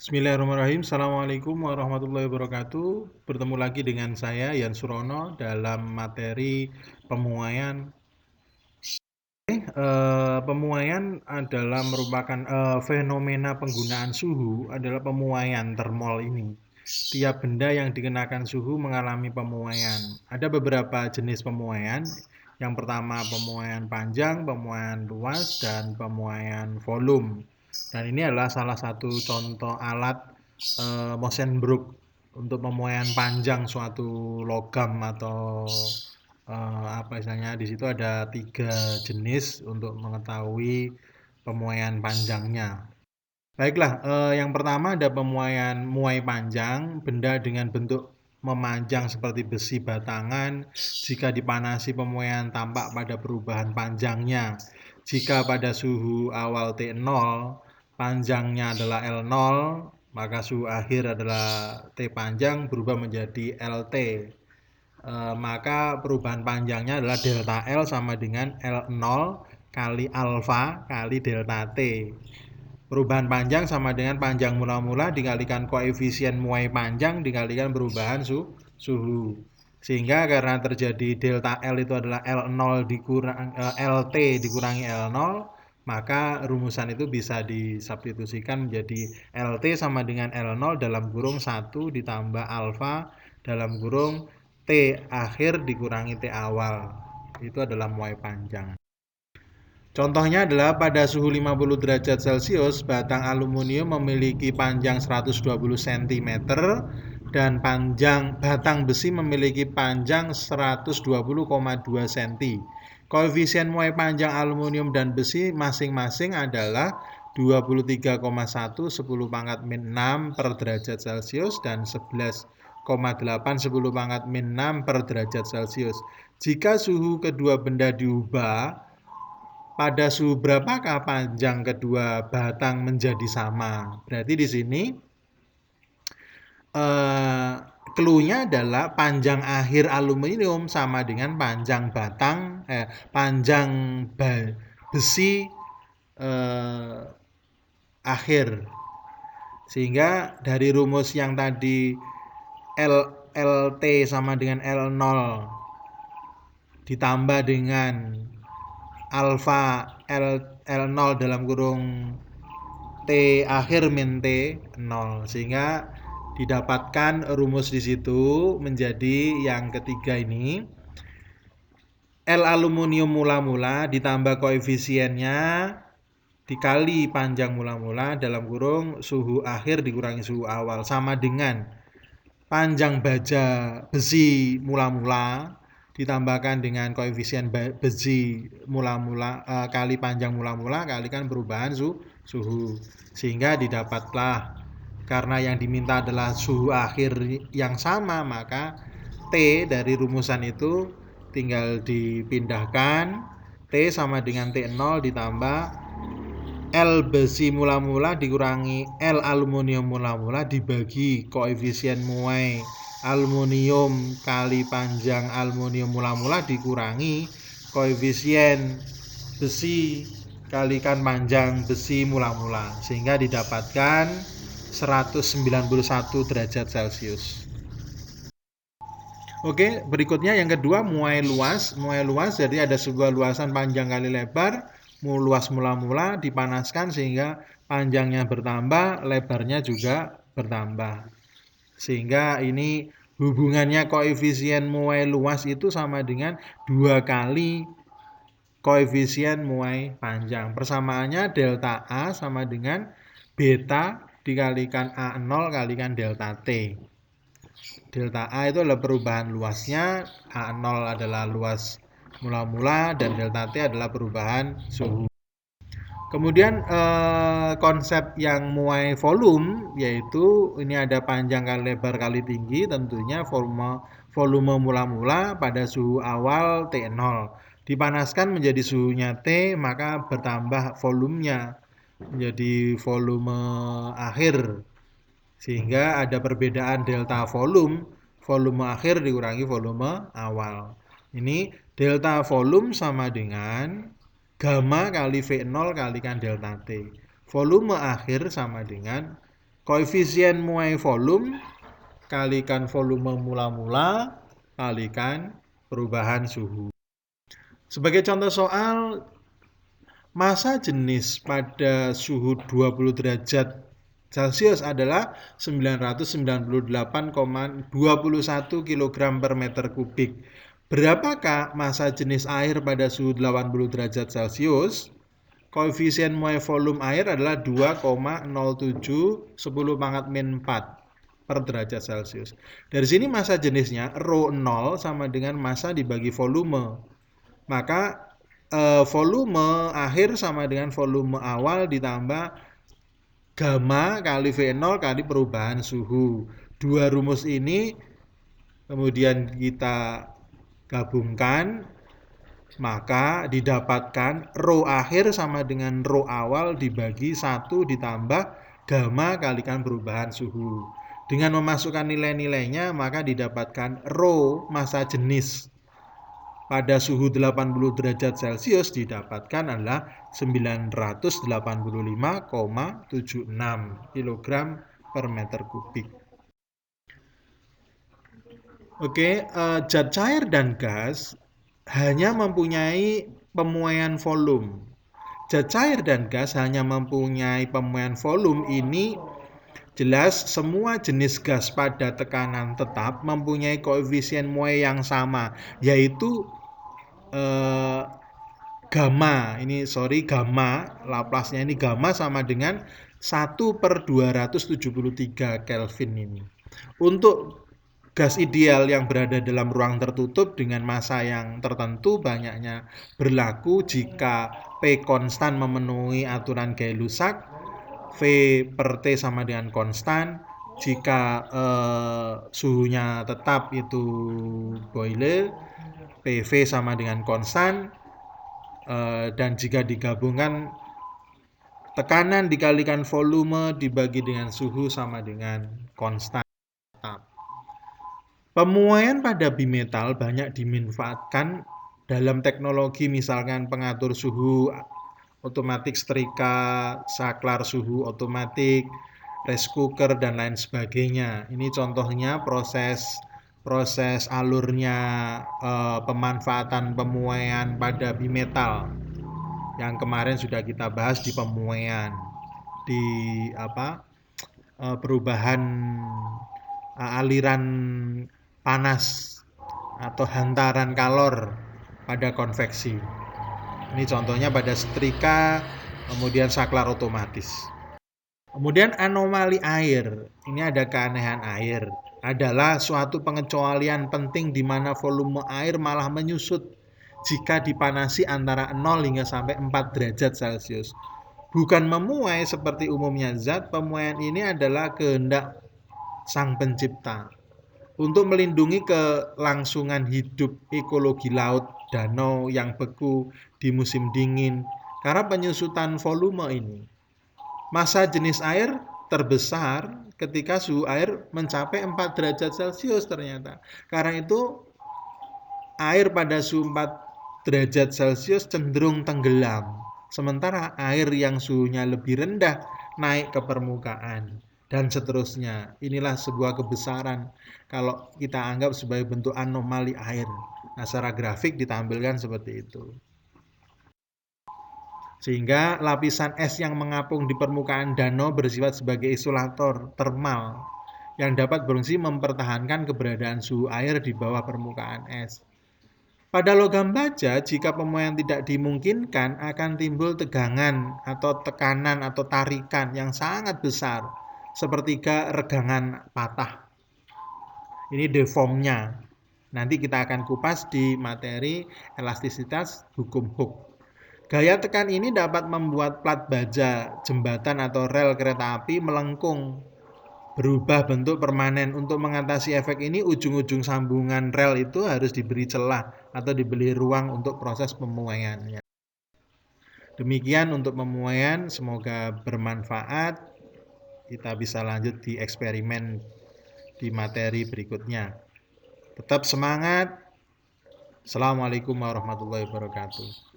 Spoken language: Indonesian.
Bismillahirrahmanirrahim. Assalamualaikum warahmatullahi wabarakatuh. Bertemu lagi dengan saya Yan Surono dalam materi pemuaian. Pemuaian adalah merupakan fenomena penggunaan suhu adalah pemuaian termol ini. Tiap benda yang dikenakan suhu mengalami pemuaian. Ada beberapa jenis pemuaian. Yang pertama pemuaian panjang, pemuaian luas, dan pemuaian volume. Dan ini adalah salah satu contoh alat Mosenbrook untuk pemuaian panjang suatu logam atau apa istilahnya, di situ ada 3 jenis untuk mengetahui pemuaian panjangnya. Baiklah, yang pertama ada pemuaian muai panjang, benda dengan bentuk memanjang seperti besi batangan. Jika dipanasi, pemuaian tampak pada perubahan panjangnya. Jika pada suhu awal T0 panjangnya adalah L0, maka suhu akhir adalah T panjang berubah menjadi LT. Maka perubahan panjangnya adalah delta L sama dengan L0 kali alfa kali delta T. Perubahan panjang sama dengan panjang mula-mula dikalikan koefisien muai panjang dikalikan perubahan suhu. Sehingga karena terjadi delta L itu adalah L0 dikurang LT dikurangi L0, maka rumusan itu bisa disubstitusikan menjadi LT sama dengan L0 dalam kurung 1 ditambah alfa dalam kurung T akhir dikurangi T awal. Itu adalah muai panjang. Contohnya adalah pada suhu 50 derajat Celcius, batang aluminium memiliki panjang 120 cm dan batang besi memiliki panjang 120,2 cm. Koefisien muai panjang aluminium dan besi masing-masing adalah 23,1 10 pangkat min 6 per derajat Celcius dan 11,8 10 pangkat min 6 per derajat Celcius. Jika suhu kedua benda diubah, pada suhu berapakah panjang kedua batang menjadi sama? Berarti di sini clue-nya adalah panjang akhir aluminium sama dengan panjang panjang besi akhir. Sehingga dari rumus yang tadi LT sama dengan L0 ditambah dengan alfa L0 dalam kurung T akhir min T 0, sehingga didapatkan rumus di situ menjadi yang ketiga ini. L aluminium mula-mula ditambah koefisiennya dikali panjang mula-mula dalam kurung suhu akhir dikurangi suhu awal sama dengan panjang baja besi mula-mula ditambahkan dengan koefisien besi mula-mula kali panjang mula-mula kalikan perubahan suhu, sehingga didapatlah, karena yang diminta adalah suhu akhir yang sama, maka T dari rumusan itu tinggal dipindahkan. T sama dengan T0 ditambah L besi mula-mula dikurangi L aluminium mula-mula dibagi koefisien muai aluminium kali panjang aluminium mula-mula dikurangi koefisien besi kalikan panjang besi mula-mula, sehingga didapatkan 191 derajat Celcius. Oke, berikutnya yang kedua muai luas. Muai luas jadi ada sebuah luasan panjang kali lebar, luas mula-mula dipanaskan sehingga panjangnya bertambah, lebarnya juga bertambah. Sehingga ini hubungannya koefisien muai luas itu sama dengan 2 kali koefisien muai panjang. Persamaannya delta A sama dengan beta dikalikan A0 kalikan delta T. Delta A itu adalah perubahan luasnya, A0 adalah luas mula-mula, dan delta T adalah perubahan suhu. Kemudian konsep yang muai volume, yaitu ini ada panjang kali lebar kali tinggi, tentunya volume mula-mula pada suhu awal T0 dipanaskan menjadi suhunya T, maka bertambah volumenya menjadi volume akhir, sehingga ada perbedaan delta volume akhir dikurangi volume awal. Ini delta volume sama dengan gamma kali V0 kalikan delta T. Volume akhir sama dengan Koefisien muai volume kalikan volume mula-mula kalikan perubahan suhu. Sebagai contoh soal, massa jenis pada suhu 20 derajat Celcius adalah 998,21 kg per meter kubik. Berapakah massa jenis air pada suhu 80 derajat Celcius? Koefisien muai volume air adalah 2,07 10 pangkat min 4 per derajat Celcius. Dari sini massa jenisnya rho 0 sama dengan massa dibagi volume. Maka volume akhir sama dengan volume awal ditambah gamma kali V0 kali perubahan suhu. Dua rumus ini kemudian kita gabungkan, maka didapatkan rho akhir sama dengan rho awal dibagi 1 ditambah gamma kalikan perubahan suhu. Dengan memasukkan nilai-nilainya, maka didapatkan rho massa jenis pada suhu 80 derajat Celcius didapatkan adalah 985,76 kg per meter kubik. Oke, zat cair dan gas hanya mempunyai pemuaian volume. Zat cair dan gas hanya mempunyai pemuaian volume ini jelas semua jenis gas pada tekanan tetap mempunyai koefisien muai yang sama, yaitu gamma. Gamma, Laplace-nya ini gamma sama dengan 1/273 Kelvin ini. Untuk gas ideal yang berada dalam ruang tertutup dengan massa yang tertentu banyaknya berlaku jika P konstan memenuhi aturan Gay-Lussac, V per T sama dengan konstan. Jika suhunya tetap itu Boyle, PV sama dengan konstan, dan jika digabungkan tekanan dikalikan volume dibagi dengan suhu sama dengan konstan. Pemuaian pada bimetal banyak dimanfaatkan dalam teknologi misalkan pengatur suhu otomatik setrika, saklar suhu otomatik, rice cooker dan lain sebagainya. Ini contohnya proses alurnya pemanfaatan pemuaian pada bimetal yang kemarin sudah kita bahas di pemuaian di perubahan aliran panas atau hantaran kalor pada konveksi. Ini contohnya pada setrika, kemudian saklar otomatis. Kemudian anomali air. Ini ada keanehan air. Adalah suatu pengecualian penting di mana volume air malah menyusut jika dipanasi antara 0 hingga sampai 4 derajat Celcius. Bukan memuai seperti umumnya zat, pemuaian ini adalah kehendak Sang Pencipta untuk melindungi kelangsungan hidup ekologi laut, danau yang beku di musim dingin karena penyusutan volume ini. Massa jenis air terbesar ketika suhu air mencapai 4 derajat Celcius ternyata. Karena itu air pada suhu 4 derajat Celcius cenderung tenggelam. Sementara air yang suhunya lebih rendah naik ke permukaan. Dan seterusnya. Inilah sebuah kebesaran kalau kita anggap sebagai bentuk anomali air. Nah, secara grafik ditampilkan seperti itu. Sehingga lapisan es yang mengapung di permukaan danau bersifat sebagai isolator termal yang dapat berfungsi mempertahankan keberadaan suhu air di bawah permukaan es. Pada logam baja, jika pemuaian tidak dimungkinkan, akan timbul tegangan atau tekanan atau tarikan yang sangat besar. Sepertiga regangan patah. Ini deformnya. Nanti kita akan kupas di materi elastisitas hukum Hooke. Gaya tekan ini dapat membuat plat baja, jembatan atau rel kereta api melengkung, berubah bentuk permanen. Untuk mengatasi efek ini, ujung-ujung sambungan rel itu harus diberi celah atau diberi ruang untuk proses pemuaian. Demikian untuk pemuaian, semoga bermanfaat. Kita bisa lanjut di eksperimen di materi berikutnya. Tetap semangat. Assalamualaikum warahmatullahi wabarakatuh.